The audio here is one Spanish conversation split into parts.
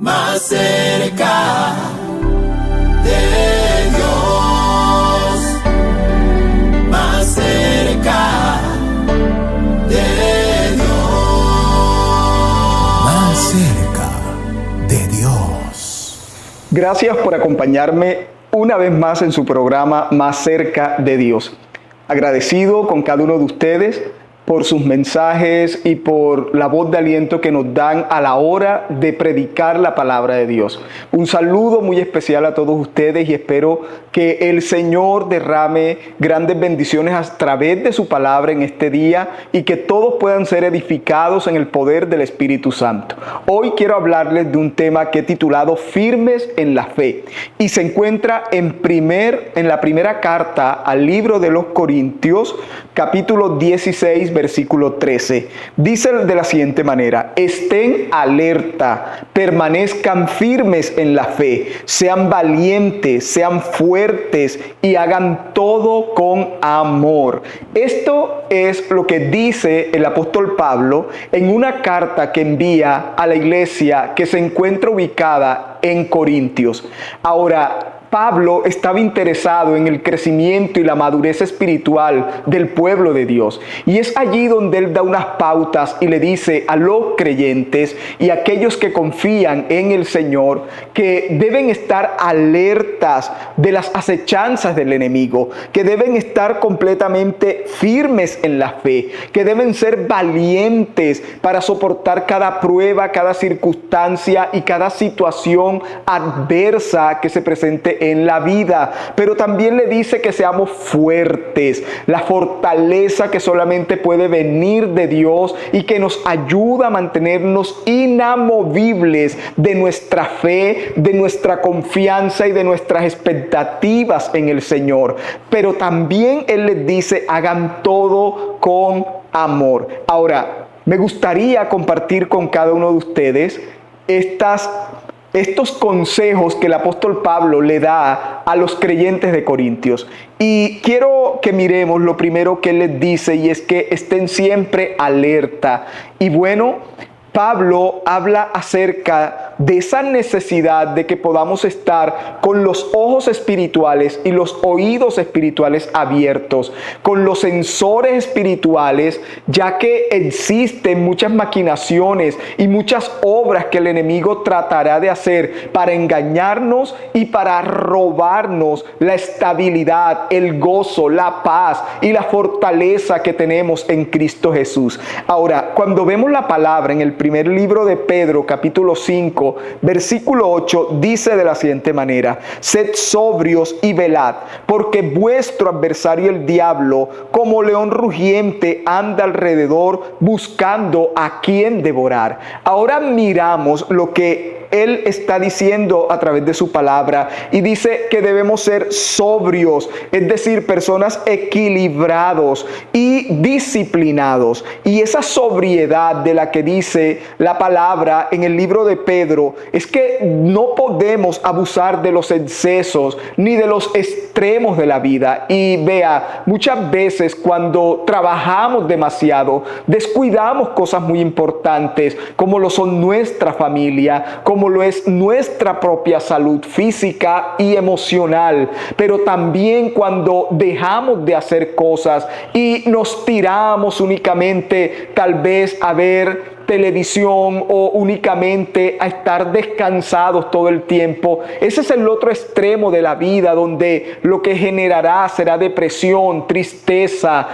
más cerca de Dios, más cerca de Dios, más cerca de Dios. Gracias por acompañarme una vez más en su programa Más cerca de Dios. Agradecido con cada uno de ustedes por sus mensajes y por la voz de aliento que nos dan a la hora de predicar la palabra de Dios. Un saludo muy especial a todos ustedes y espero que el Señor derrame grandes bendiciones a través de su palabra en este día y que todos puedan ser edificados en el poder del Espíritu Santo. Hoy quiero hablarles de un tema que he titulado Firmes en la Fe y se encuentra en la primera carta al libro de los Corintios, capítulo 16, versículo 13. Dice de la siguiente manera: estén alerta, permanezcan firmes en la fe, sean valientes, sean fuertes y hagan todo con amor. Esto es lo que dice el apóstol Pablo en una carta que envía a la iglesia que se encuentra ubicada en Corintios. Ahora, Pablo estaba interesado en el crecimiento y la madurez espiritual del pueblo de Dios. Y es allí donde él da unas pautas y le dice a los creyentes y a aquellos que confían en el Señor que deben estar alertas de las acechanzas del enemigo, que deben estar completamente firmes en la fe, que deben ser valientes para soportar cada prueba, cada circunstancia y cada situación adversa que se presente en la vida. Pero también le dice que seamos fuertes, la fortaleza que solamente puede venir de Dios y que nos ayuda a mantenernos inamovibles de nuestra fe, de nuestra confianza y de nuestras expectativas en el Señor. Pero también Él les dice: hagan todo con amor. Ahora, me gustaría compartir con cada uno de ustedes estos consejos que el apóstol Pablo le da a los creyentes de Corintios. Y quiero que miremos lo primero que él les dice, y es que estén siempre alerta. Y bueno, Pablo habla acerca de esa necesidad de que podamos estar con los ojos espirituales y los oídos espirituales abiertos, con los sensores espirituales, ya que existen muchas maquinaciones y muchas obras que el enemigo tratará de hacer para engañarnos y para robarnos la estabilidad, el gozo, la paz y la fortaleza que tenemos en Cristo Jesús. Ahora, cuando vemos la palabra en el primer libro de Pedro, capítulo 5, versículo 8, dice de la siguiente manera: sed sobrios y velad, porque vuestro adversario el diablo, como león rugiente, anda alrededor buscando a quien devorar. Ahora miramos lo que él está diciendo a través de su palabra, y dice que debemos ser sobrios, es decir, personas equilibrados y disciplinados. Y esa sobriedad de la que dice la palabra en el libro de Pedro es que no podemos abusar de los excesos ni de los extremos de la vida. Y vea, muchas veces cuando trabajamos demasiado, descuidamos cosas muy importantes, como lo son nuestra familia, como lo es nuestra propia salud física y emocional. Pero también cuando dejamos de hacer cosas y nos tiramos únicamente tal vez a ver televisión o únicamente a estar descansados todo el tiempo. Ese es el otro extremo de la vida, donde lo que generará será depresión, tristeza,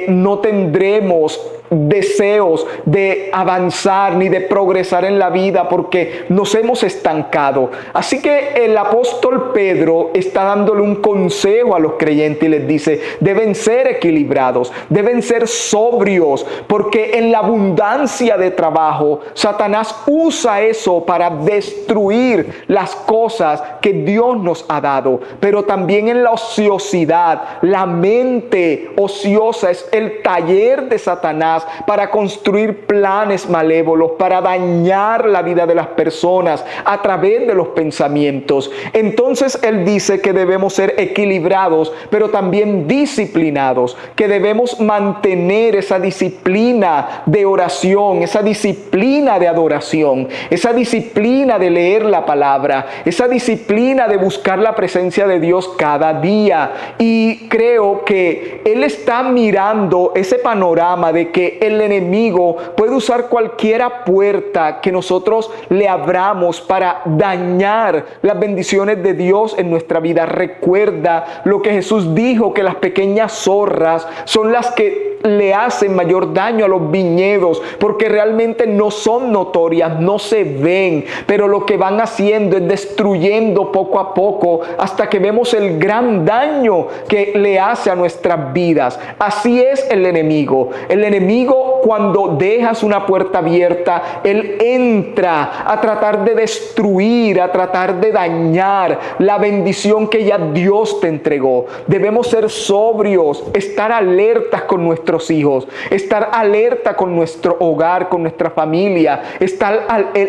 no tendremos deseos de avanzar ni de progresar en la vida porque nos hemos estancado. Así que el apóstol Pedro está dándole un consejo a los creyentes y les dice: deben ser equilibrados, deben ser sobrios, porque en la abundancia de trabajo Satanás usa eso para destruir las cosas que Dios nos ha dado. Pero también en la ociosidad, la mente ociosa es el taller de Satanás para construir planes malévolos, para dañar la vida de las personas a través de los pensamientos. Entonces él dice que debemos ser equilibrados, pero también disciplinados, que debemos mantener esa disciplina de oración, esa esa disciplina de adoración, esa disciplina de leer la palabra, esa disciplina de buscar la presencia de Dios cada día. Y creo que Él está mirando ese panorama de que el enemigo puede usar cualquier puerta que nosotros le abramos para dañar las bendiciones de Dios en nuestra vida. Recuerda lo que Jesús dijo, que las pequeñas zorras son las que le hacen mayor daño a los viñedos, porque realmente no son notorias, no se ven, pero lo que van haciendo es destruyendo poco a poco hasta que vemos el gran daño que le hace a nuestras vidas. Así es el enemigo. El enemigo, cuando dejas una puerta abierta, él entra a tratar de destruir, a tratar de dañar la bendición que ya Dios te entregó. Debemos ser sobrios, estar alertas con nuestros hijos, estar alerta con nuestro hogar, con nuestra familia, estar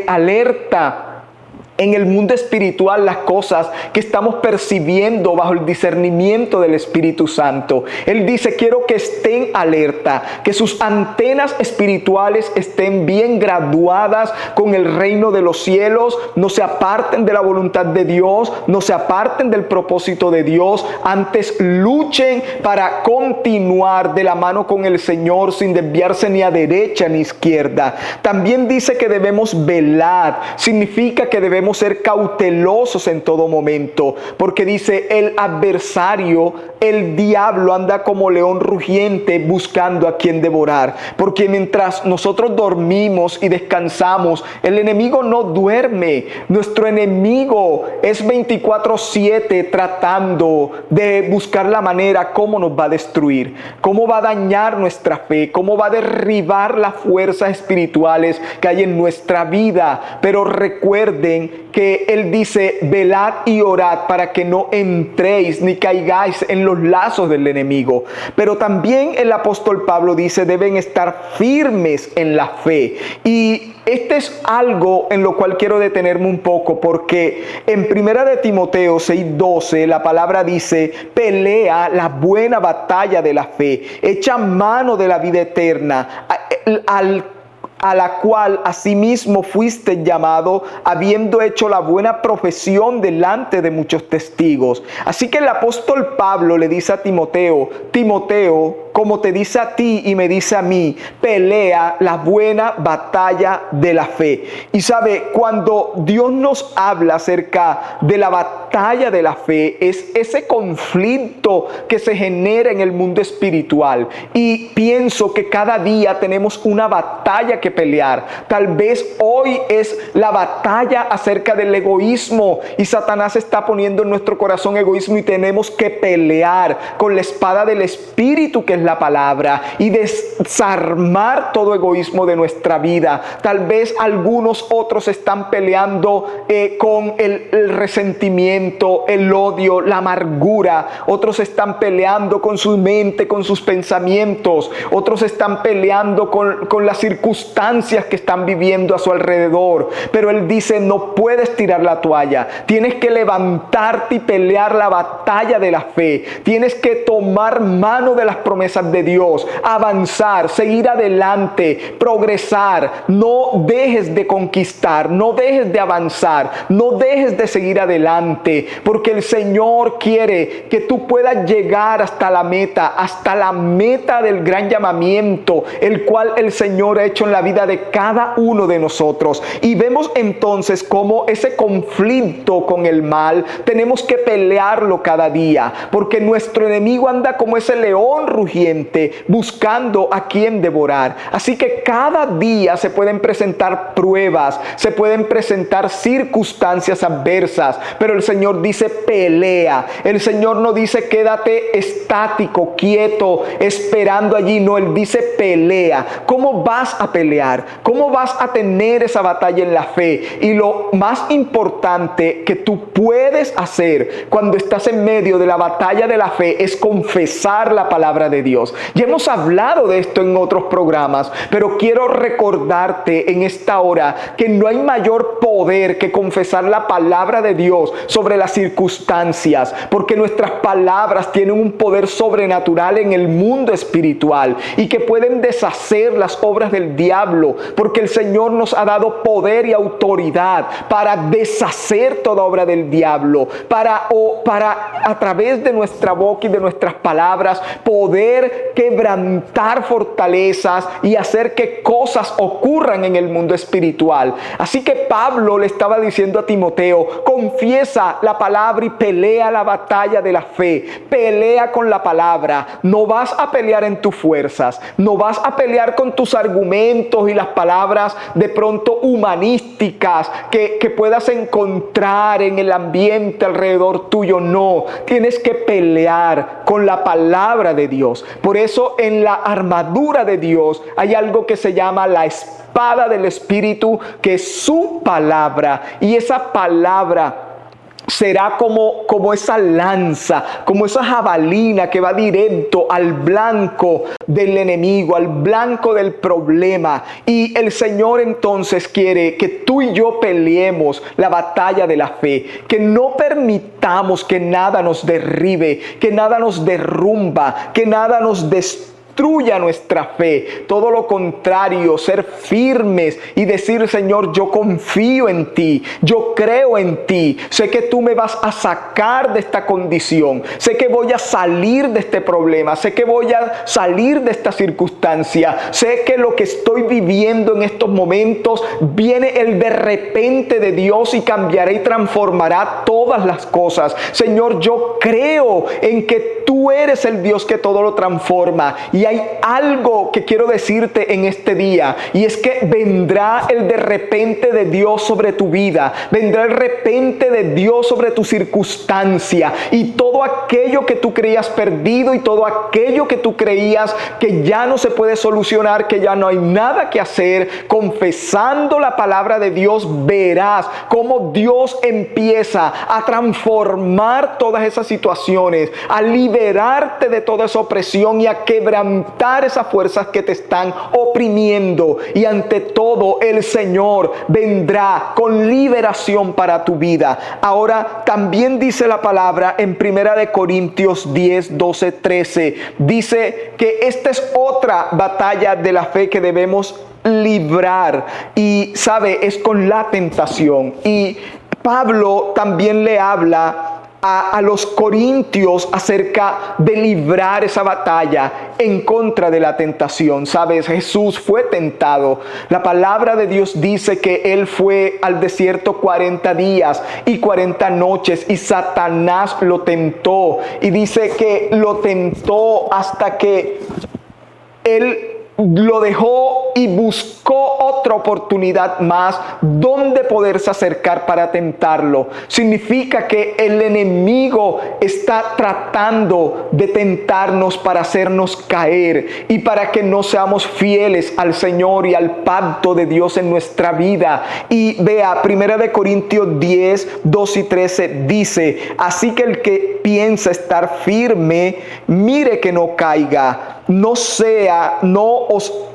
alerta en el mundo espiritual, las cosas que estamos percibiendo bajo el discernimiento del Espíritu Santo. Él dice: quiero que estén alerta, que sus antenas espirituales estén bien graduadas con el reino de los cielos, no se aparten de la voluntad de Dios, no se aparten del propósito de Dios, antes luchen para continuar de la mano con el Señor sin desviarse ni a derecha ni a izquierda. También dice que debemos velar, significa que debemos ser cautelosos en todo momento, porque dice: el adversario, el diablo, anda como león rugiente buscando a quien devorar. Porque mientras nosotros dormimos y descansamos, el enemigo no duerme. Nuestro enemigo es 24/7 tratando de buscar la manera cómo nos va a destruir, cómo va a dañar nuestra fe, cómo va a derribar las fuerzas espirituales que hay en nuestra vida. Pero recuerden que Él dice: velad y orad para que no entréis ni caigáis en los lazos del enemigo. Pero también el apóstol Pablo dice: deben estar firmes en la fe. Y este es algo en lo cual quiero detenerme un poco, porque en 1 de Timoteo 6:12 la palabra dice: pelea la buena batalla de la fe, echa mano de la vida eterna, a la cual asimismo fuiste llamado, habiendo hecho la buena profesión delante de muchos testigos. Así que el apóstol Pablo le dice a Timoteo: Timoteo, como te dice a ti y me dice a mí, pelea la buena batalla de la fe. Y sabe, cuando Dios nos habla acerca de la batalla de la fe, es ese conflicto que se genera en el mundo espiritual. Y pienso que cada día tenemos una batalla que pelear. Tal vez hoy es la batalla acerca del egoísmo, y Satanás está poniendo en nuestro corazón egoísmo, y tenemos que pelear con la espada del Espíritu, que es la palabra, y desarmar todo egoísmo de nuestra vida. Tal vez algunos otros están peleando con el resentimiento, el odio, la amargura. Otros están peleando con su mente, con sus pensamientos. Otros están peleando con las circunstancias que están viviendo a su alrededor. Pero Él dice: no puedes tirar la toalla. Tienes que levantarte y pelear la batalla de la fe. Tienes que tomar mano de las promesas de Dios, avanzar, seguir adelante, progresar. No dejes de conquistar, no dejes de avanzar, no dejes de seguir adelante, porque el Señor quiere que tú puedas llegar hasta la meta del gran llamamiento, el cual el Señor ha hecho en la vida de cada uno de nosotros. Y vemos entonces cómo ese conflicto con el mal tenemos que pelearlo cada día, porque nuestro enemigo anda como ese león rugiente buscando a quien devorar. Así que cada día se pueden presentar pruebas, se pueden presentar circunstancias adversas, pero el Señor dice: pelea. El Señor no dice: quédate estático, quieto, esperando allí. No, Él dice: pelea. ¿Cómo vas a pelear? ¿Cómo vas a tener esa batalla en la fe? Y lo más importante que tú puedes hacer cuando estás en medio de la batalla de la fe es confesar la palabra de Dios. Dios. Ya hemos hablado de esto en otros programas, pero quiero recordarte en esta hora que no hay mayor poder que confesar la palabra de Dios sobre las circunstancias, porque nuestras palabras tienen un poder sobrenatural en el mundo espiritual y que pueden deshacer las obras del diablo, porque el Señor nos ha dado poder y autoridad para deshacer toda obra del diablo, para a través de nuestra boca y de nuestras palabras poder quebrantar fortalezas y hacer que cosas ocurran en el mundo espiritual. Así que Pablo le estaba diciendo a Timoteo: confiesa la palabra y pelea la batalla de la fe. Pelea con la palabra. No vas a pelear en tus fuerzas, no vas a pelear con tus argumentos y las palabras de pronto humanísticas que puedas encontrar en el ambiente alrededor tuyo. No, tienes que pelear con la palabra de Dios. Por eso en la armadura de Dios hay algo que se llama la espada del Espíritu, que es su palabra, y esa palabra será como esa lanza, como esa jabalina que va directo al blanco del enemigo, al blanco del problema. Y el Señor entonces quiere que tú y yo peleemos la batalla de la fe, que no permitamos que nada nos derribe, que nada nos derrumba, que nada nos destruya nuestra fe. Todo lo contrario, ser firmes y decir: Señor, yo confío en ti, yo creo en ti, sé que tú me vas a sacar de esta condición, sé que voy a salir de este problema, sé que voy a salir de esta circunstancia, sé que lo que estoy viviendo en estos momentos viene el de repente de Dios y cambiará y transformará todas las cosas. Señor, yo creo en que tú eres el Dios que todo lo transforma. Y hay algo que quiero decirte en este día, y es que vendrá el de repente de Dios sobre tu vida, vendrá el repente de Dios sobre tu circunstancia, y todo aquello que tú creías perdido y todo aquello que tú creías que ya no se puede solucionar, que ya no hay nada que hacer, confesando la palabra de Dios, verás cómo Dios empieza a transformar todas esas situaciones, a liberarte de toda esa opresión y a quebrantar esas fuerzas que te están oprimiendo. Y ante todo, el Señor vendrá con liberación para tu vida. Ahora también dice la palabra en 1 de Corintios 10, 12, 13, dice que esta es otra batalla de la fe que debemos librar, y sabe, es con la tentación. Y Pablo también le habla a los corintios acerca de librar esa batalla en contra de la tentación. Sabes, Jesús fue tentado. La palabra de Dios dice que Él fue al desierto 40 días y 40 noches y Satanás lo tentó. Y dice que lo tentó hasta que Él lo dejó y buscó otra oportunidad más donde poderse acercar para tentarlo. Significa que el enemigo está tratando de tentarnos para hacernos caer y para que no seamos fieles al Señor y al pacto de Dios en nuestra vida. Y vea, 1 de Corintios 10, 2 y 13 dice: así que el que piensa estar firme, mire que no caiga.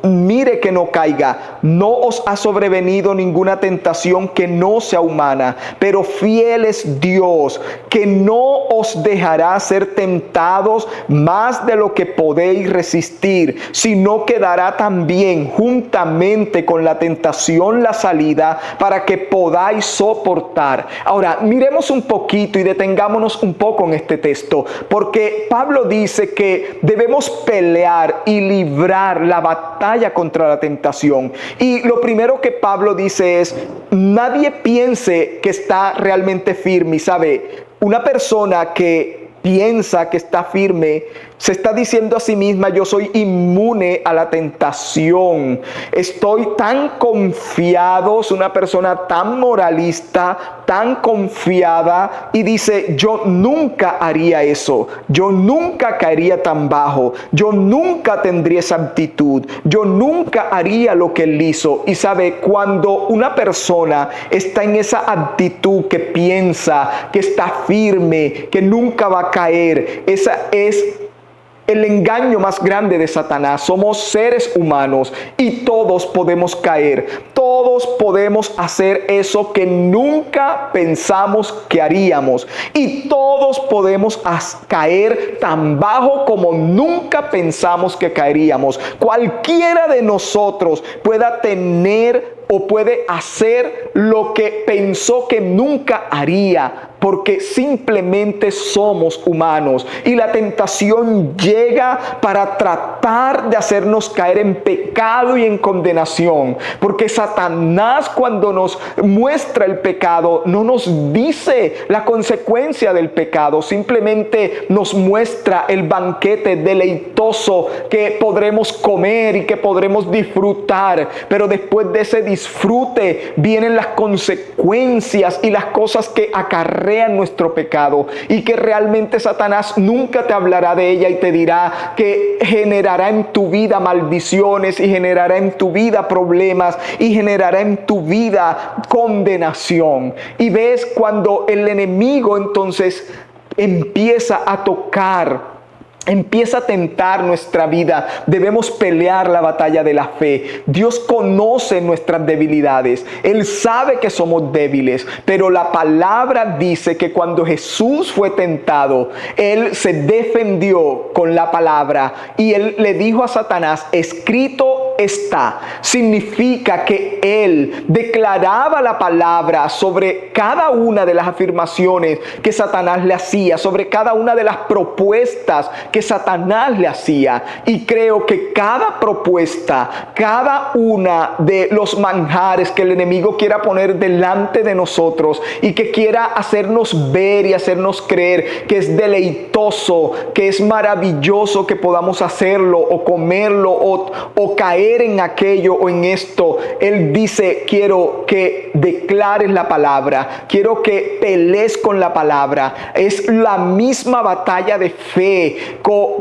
Mire que no caiga. No os ha sobrevenido ninguna tentación que no sea humana, pero fiel es Dios, que no os dejará ser tentados más de lo que podéis resistir, sino que dará también juntamente con la tentación la salida para que podáis soportar. Ahora, miremos un poquito y detengámonos un poco en este texto, porque Pablo dice que debemos pelear y librar la batalla contra la tentación. Y lo primero que Pablo dice es: nadie piense que está realmente firme. Y sabe, una persona que piensa que está firme se está diciendo a sí misma: yo soy inmune a la tentación, estoy tan confiado. Es una persona tan moralista, tan confiada, y dice: yo nunca haría eso, yo nunca caería tan bajo, yo nunca tendría esa actitud, yo nunca haría lo que él hizo. Y sabe, cuando una persona está en esa actitud que piensa que está firme, que nunca va a caer, esa es el engaño más grande de Satanás. Somos seres humanos y todos podemos caer. Todos podemos hacer eso que nunca pensamos que haríamos. Y todos podemos caer tan bajo como nunca pensamos que caeríamos. Cualquiera de nosotros pueda tener o puede hacer lo que pensó que nunca haría, porque simplemente somos humanos y la tentación llega para tratar de hacernos caer en pecado y en condenación, porque Satanás, cuando nos muestra el pecado, no nos dice la consecuencia del pecado, simplemente nos muestra el banquete deleitoso que podremos comer y que podremos disfrutar, pero después de ese disfrute vienen las consecuencias y las cosas que acarrean nuestro pecado, y que realmente Satanás nunca te hablará de ella y te dirá que generará en tu vida maldiciones y generará en tu vida problemas y generará en tu vida condenación. Y ves cuando el enemigo entonces empieza a tocar, empieza a tentar nuestra vida, debemos pelear la batalla de la fe. Dios conoce nuestras debilidades. Él sabe que somos débiles, pero la palabra dice que cuando Jesús fue tentado, Él se defendió con la palabra y Él le dijo a Satanás, escrito está. Significa que Él declaraba la palabra sobre cada una de las afirmaciones que Satanás le hacía, sobre cada una de las propuestas que Satanás le hacía. Y creo que cada propuesta, cada una de los manjares que el enemigo quiera poner delante de nosotros y que quiera hacernos ver y hacernos creer que es deleitoso, que es maravilloso que podamos hacerlo o comerlo o caer en aquello o en esto, Él dice, quiero que declares la palabra, quiero que pelees con la palabra. Es la misma batalla de fe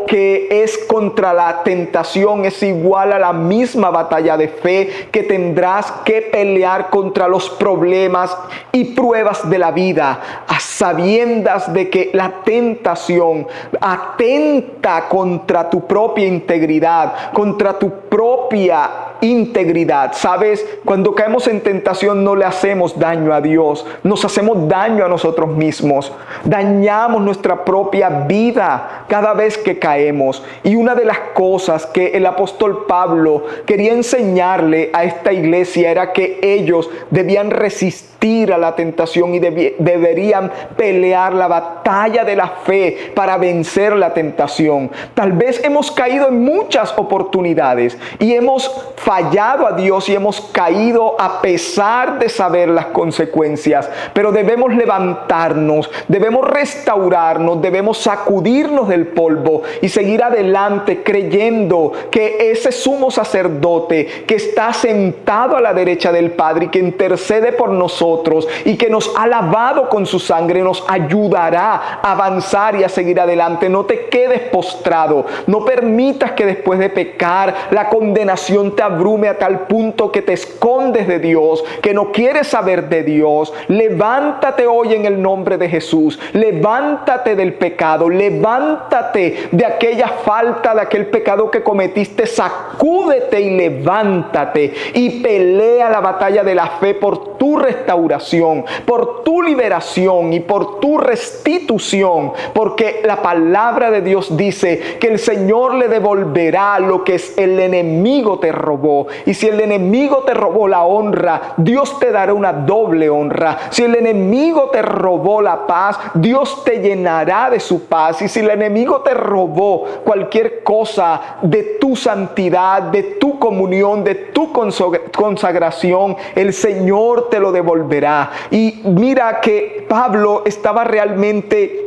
que es contra la tentación, es igual a la misma batalla de fe que tendrás que pelear contra los problemas y pruebas de la vida, a sabiendas de que la tentación atenta contra tu propia integridad, contra tu propia integridad. Sabes, cuando caemos en tentación no le hacemos daño a Dios, nos hacemos daño a nosotros mismos, dañamos nuestra propia vida cada vez que caemos. Y una de las cosas que el apóstol Pablo quería enseñarle a esta iglesia era que ellos debían resistir a la tentación y deberían pelear la batalla de la fe para vencer la tentación. Tal vez hemos caído en muchas oportunidades y hemos fallado a Dios y hemos caído a pesar de saber las consecuencias, pero debemos levantarnos, debemos restaurarnos, debemos sacudirnos del polvo y seguir adelante creyendo que ese sumo sacerdote que está sentado a la derecha del Padre y que intercede por nosotros y que nos ha lavado con su sangre nos ayudará a avanzar y a seguir adelante. No te quedes postrado, no permitas que después de pecar la condenación te abrume a tal punto que te escondes de Dios, que no quieres saber de Dios. Levántate hoy en el nombre de Jesús, levántate del pecado, levántate de aquella falta, de aquel pecado que cometiste, sacúdete y levántate y pelea la batalla de la fe por tu restauración, por tu liberación y por tu restitución, porque la palabra de Dios dice que el Señor le devolverá lo que el enemigo te robó. Y si el enemigo te robó la honra, Dios te dará una doble honra. Si el enemigo te robó la paz, Dios te llenará de su paz. Y si el enemigo te robó cualquier cosa de tu santidad, de tu comunión, de tu consagración, el Señor te lo devolverá. Y mira que Pablo estaba realmente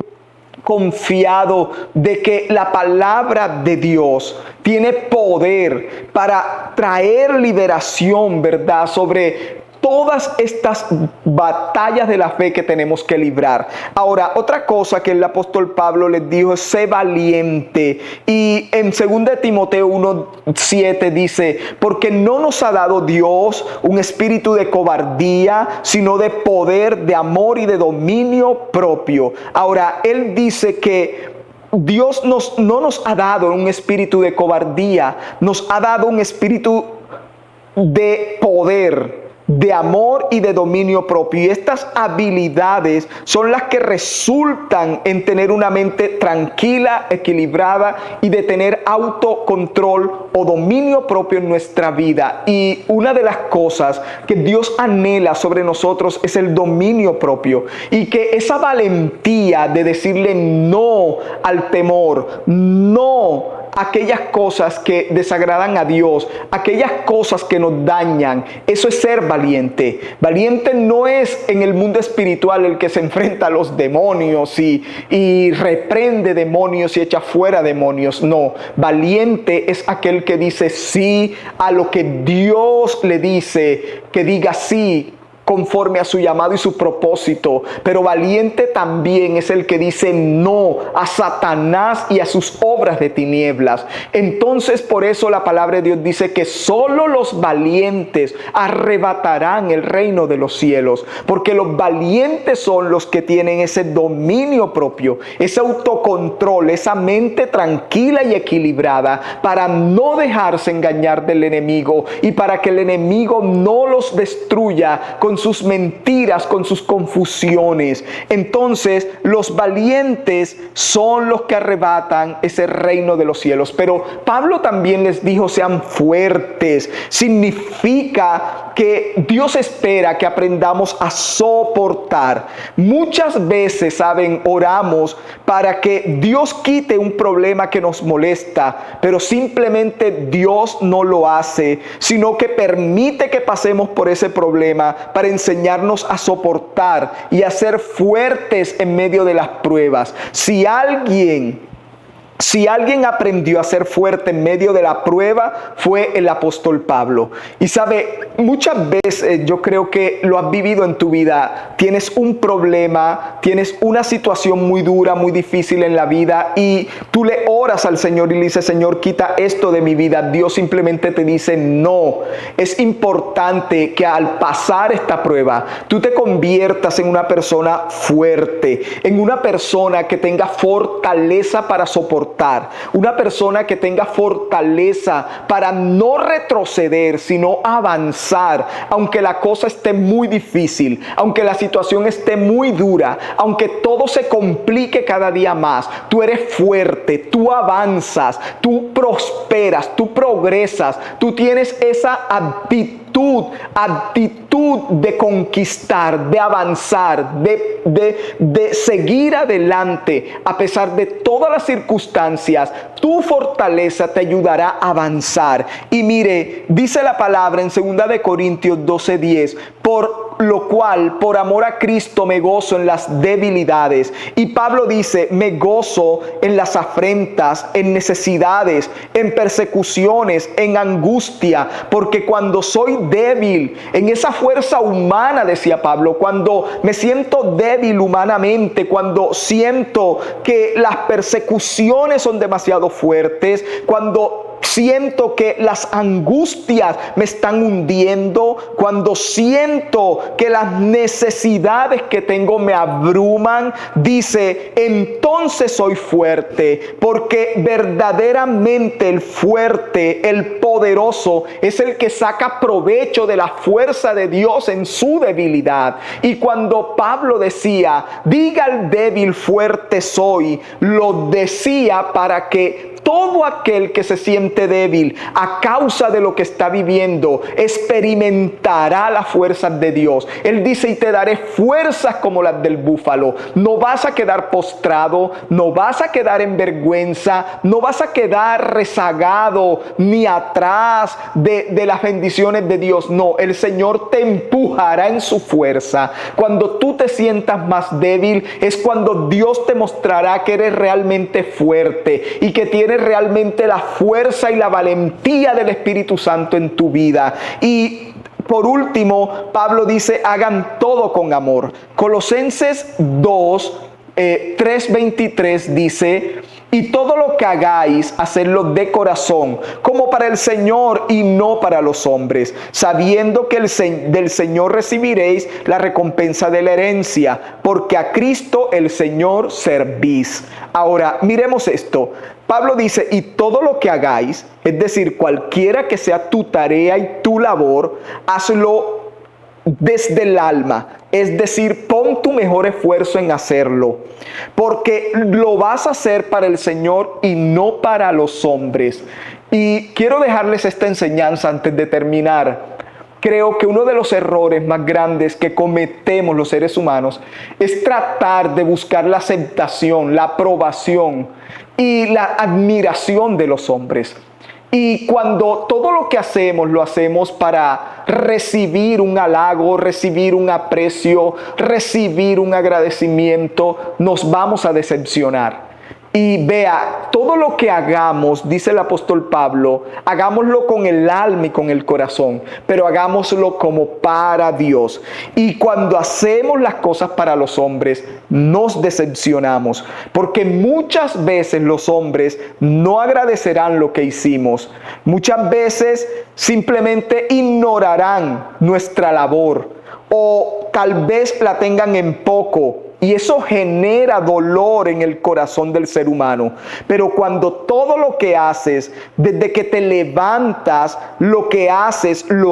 confiado de que la palabra de Dios tiene poder para traer liberación, ¿verdad?, sobre todas estas batallas de la fe que tenemos que librar. Ahora, otra cosa que el apóstol Pablo les dijo es: sé valiente. Y en 2 Timoteo 1:7 dice: porque no nos ha dado Dios un espíritu de cobardía, sino de poder, de amor y de dominio propio. Ahora, él dice que Dios no nos ha dado un espíritu de cobardía, nos ha dado un espíritu de poder, de amor y de dominio propio. Y estas habilidades son las que resultan en tener una mente tranquila, equilibrada y de tener autocontrol o dominio propio en nuestra vida. Y una de las cosas que Dios anhela sobre nosotros es el dominio propio, y que esa valentía de decirle no al temor, no aquellas cosas que desagradan a Dios, aquellas cosas que nos dañan. Eso es ser valiente. Valiente no es en el mundo espiritual el que se enfrenta a los demonios y reprende demonios y echa fuera demonios. No, valiente es aquel que dice sí a lo que Dios le dice, que diga sí conforme a su llamado y su propósito. Pero valiente también es el que dice no a Satanás y a sus obras de tinieblas. Entonces, por eso la palabra de Dios dice que solo los valientes arrebatarán el reino de los cielos, porque los valientes son los que tienen ese dominio propio, ese autocontrol, esa mente tranquila y equilibrada para no dejarse engañar del enemigo y para que el enemigo no los destruya con sus mentiras, con sus confusiones. Entonces, los valientes son los que arrebatan ese reino de los cielos. Pero Pablo también les dijo, sean fuertes. Significa que Dios espera que aprendamos a soportar. Muchas veces, ¿saben? Oramos para que Dios quite un problema que nos molesta, pero simplemente Dios no lo hace, sino que permite que pasemos por ese problema para enseñarnos a soportar y a ser fuertes en medio de las pruebas. Si alguien aprendió a ser fuerte en medio de la prueba, fue el apóstol Pablo. Y sabe, muchas veces yo creo que lo has vivido en tu vida. Tienes un problema, tienes una situación muy dura, muy difícil en la vida, y tú le oras al Señor y le dices, Señor, quita esto de mi vida. Dios simplemente te dice no. Es importante que al pasar esta prueba, tú te conviertas en una persona fuerte, en una persona que tenga fortaleza para soportar, una persona que tenga fortaleza para no retroceder, sino avanzar, aunque la cosa esté muy difícil, aunque la situación esté muy dura, aunque todo se complique cada día más. Tú eres fuerte, tú avanzas, tú prosperas, tú progresas, tú tienes esa actitud de conquistar, de avanzar, de seguir adelante a pesar de todas las circunstancias. Tu fortaleza te ayudará a avanzar. Y mire, dice la palabra en 2 de Corintios 12:10, por lo cual, por amor a Cristo, me gozo en las debilidades. Y Pablo dice, me gozo en las afrentas, en necesidades, en persecuciones, en angustia, porque cuando soy débil, en esa fuerza humana, decía Pablo, cuando me siento débil humanamente, cuando siento que las persecuciones son demasiado fuertes, cuando siento que las angustias me están hundiendo, cuando siento que las necesidades que tengo me abruman, dice, entonces soy fuerte, porque verdaderamente el fuerte, el poderoso, es el que saca provecho de la fuerza de Dios en su debilidad. Y cuando Pablo decía, diga al débil, fuerte soy, lo decía para que todo aquel que se siente débil a causa de lo que está viviendo experimentará las fuerzas de Dios. Él dice, y te daré fuerzas como las del búfalo. No vas a quedar postrado, no vas a quedar en vergüenza, no vas a quedar rezagado ni atrás de las bendiciones de Dios. No, el Señor te empujará en su fuerza. Cuando tú te sientas más débil es cuando Dios te mostrará que eres realmente fuerte y que tienes realmente la fuerza y la valentía del Espíritu Santo en tu vida. Y por último, Pablo dice, hagan todo con amor. Colosenses 2, 3:23 dice: y todo lo que hagáis, hacedlo de corazón, como para el Señor y no para los hombres, sabiendo que del Señor recibiréis la recompensa de la herencia, porque a Cristo el Señor servís. Ahora, miremos esto. Pablo dice: y todo lo que hagáis, es decir, cualquiera que sea tu tarea y tu labor, hazlo desde el alma, es decir, pon tu mejor esfuerzo en hacerlo, porque lo vas a hacer para el Señor y no para los hombres. Y quiero dejarles esta enseñanza antes de terminar. Creo que uno de los errores más grandes que cometemos los seres humanos es tratar de buscar la aceptación, la aprobación y la admiración de los hombres. Y cuando todo lo que hacemos lo hacemos para recibir un halago, recibir un aprecio, recibir un agradecimiento, nos vamos a decepcionar. Y vea, todo lo que hagamos, dice el apóstol Pablo, hagámoslo con el alma y con el corazón, pero hagámoslo como para Dios. Y cuando hacemos las cosas para los hombres, nos decepcionamos, porque muchas veces los hombres no agradecerán lo que hicimos. Muchas veces simplemente ignorarán nuestra labor, o tal vez la tengan en poco. Y eso genera dolor en el corazón del ser humano. Pero cuando todo lo que haces, desde que te levantas, lo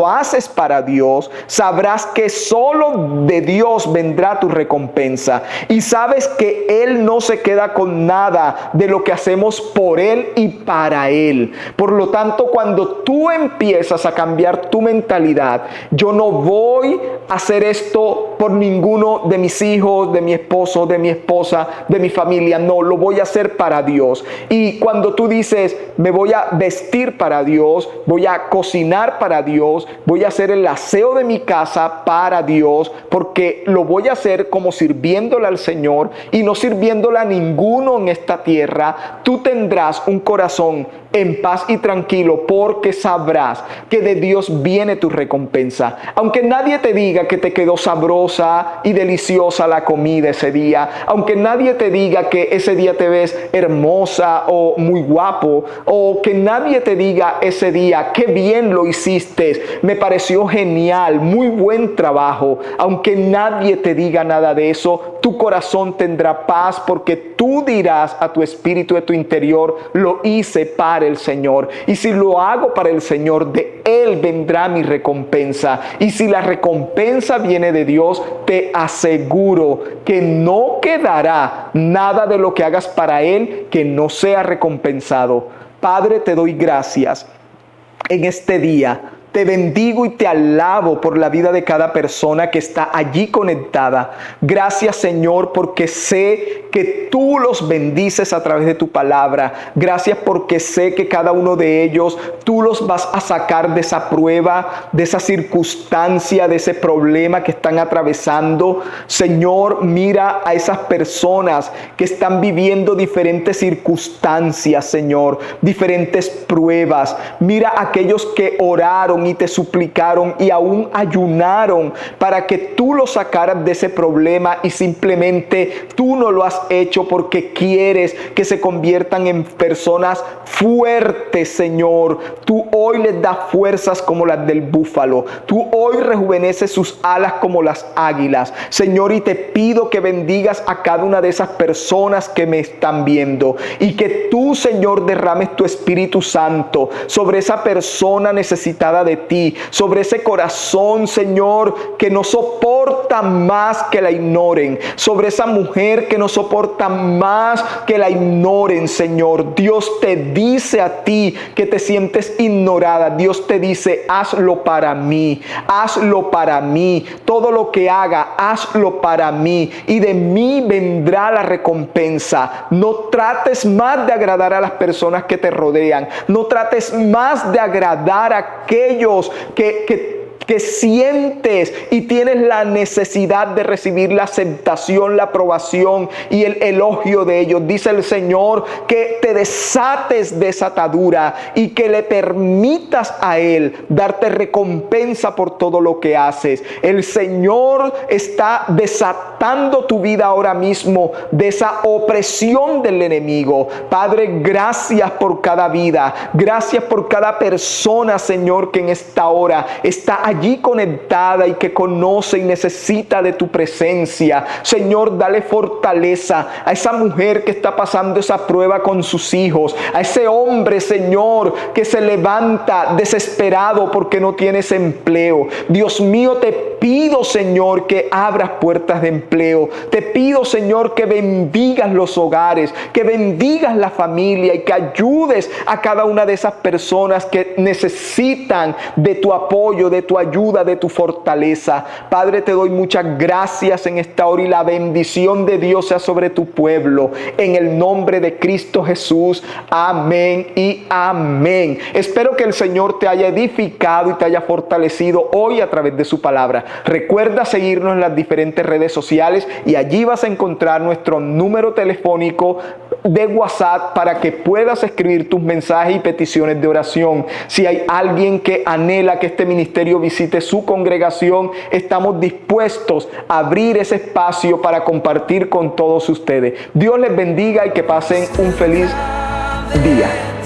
haces para Dios, sabrás que solo de Dios vendrá tu recompensa. Y sabes que Él no se queda con nada de lo que hacemos por Él y para Él. Por lo tanto, cuando tú empiezas a cambiar tu mentalidad, yo no voy a hacer esto por ninguno de mis hijos, de mi esposo, de mi esposa, de mi familia. No, lo voy a hacer para Dios. Y cuando tú dices: me voy a vestir para Dios, voy a cocinar para Dios, voy a hacer el aseo de mi casa para Dios, porque lo voy a hacer como sirviéndole al Señor y no sirviéndole a ninguno en esta tierra, tú tendrás un corazón en paz y tranquilo, porque sabrás que de Dios viene tu recompensa. Aunque nadie te diga que te quedó sabrosa y deliciosa la comida ese día, aunque nadie te diga que ese día te ves hermosa o muy guapo, o que nadie te diga ese día: qué bien lo hiciste, me pareció genial, muy buen trabajo. Aunque nadie te diga nada de eso, tu corazón tendrá paz, porque tú dirás a tu espíritu de tu interior: lo hice para el Señor. Y si lo hago para el Señor, de Él vendrá mi recompensa. Y si la recompensa viene de Dios, te aseguro que no quedará nada de lo que hagas para Él que no sea recompensado. Padre, te doy gracias en este día. Te bendigo y te alabo por la vida de cada persona que está allí conectada. Gracias, Señor, porque sé que tú los bendices a través de tu palabra. Gracias porque sé que cada uno de ellos tú los vas a sacar de esa prueba, de esa circunstancia, de ese problema que están atravesando. Señor, mira a esas personas que están viviendo diferentes circunstancias, Señor, diferentes pruebas. Mira a aquellos que oraron y te suplicaron y aún ayunaron para que tú los sacaras de ese problema, y simplemente tú no lo has hecho porque quieres que se conviertan en personas fuertes, Señor. Tú hoy les das fuerzas como las del búfalo. Tú hoy rejuveneces sus alas como las águilas, Señor, y te pido que bendigas a cada una de esas personas que me están viendo, y que tú, Señor, derrames tu Espíritu Santo sobre esa persona necesitada de ti, sobre ese corazón, Señor, que no soporta más que la ignoren, sobre esa mujer que no soporta más que la ignoren, Señor. Dios te dice a ti que te sientes ignorada. Dios te dice: hazlo para mí, hazlo para mí. Todo lo que haga, hazlo para mí, y de mí vendrá la recompensa. No trates más de agradar a las personas que te rodean. No trates más de agradar a aquellos que que sientes y tienes la necesidad de recibir la aceptación, la aprobación y el elogio de ellos. Dice el Señor que te desates de esa atadura y que le permitas a Él darte recompensa por todo lo que haces. El Señor está desatando tu vida ahora mismo de esa opresión del enemigo. Padre, gracias por cada vida. Gracias por cada persona, Señor, que en esta hora está allí conectada y que conoce y necesita de tu presencia. Señor, dale fortaleza a esa mujer que está pasando esa prueba con sus hijos, a ese hombre, Señor, que se levanta desesperado porque no tienes empleo. Dios mío, te pido, Señor, que abras puertas de empleo. Te pido, Señor, que bendigas los hogares, que bendigas la familia y que ayudes a cada una de esas personas que necesitan de tu apoyo, de tu ayuda, de tu fortaleza. Padre, te doy muchas gracias en esta hora y la bendición de Dios sea sobre tu pueblo. En el nombre de Cristo Jesús. Amén y amén. Espero que el Señor te haya edificado y te haya fortalecido hoy a través de su palabra. Recuerda seguirnos en las diferentes redes sociales y allí vas a encontrar nuestro número telefónico de WhatsApp para que puedas escribir tus mensajes y peticiones de oración. Si hay alguien que anhela que este ministerio visite su congregación, estamos dispuestos a abrir ese espacio para compartir con todos ustedes. Dios les bendiga y que pasen un feliz día.